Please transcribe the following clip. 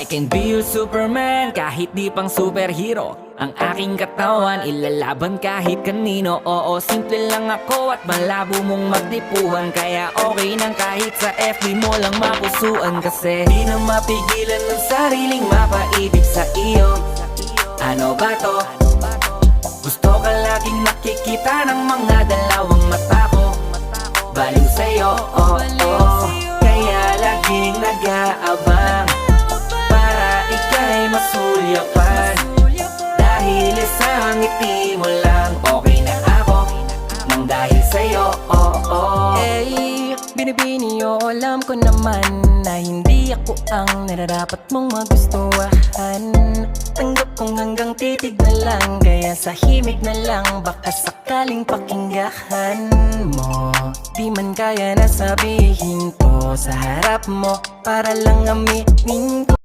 I can be your Superman kahit di pang superhero. Ang aking katawan ilalaban kahit kanino. Oo, simple lang ako at malabo mong magdipuhan. Kaya okay nang kahit sa FB mo lang mapusuan. Kasi di na mapigilan ng sariling mapaibig sa iyo. Ano ba to? Gusto ka laging nakikita ng mga dalawang mata ko. Baliw sa'yo, oh, oh. Kaya laging nag-aabang para ika'y masulyapan. Dahil isang ngiti mo lang, okay na ako nang dahil sa'yo, oh, oh. Eh, binibini o alam ko naman na hindi ako ang nararapat mong magustuhan. Tanggap kong hanggang titig na lang, kaya sa himig na lang baka sakaling pakinggan mo. Di man kaya na sabihin ko sa harap mo para lang aminin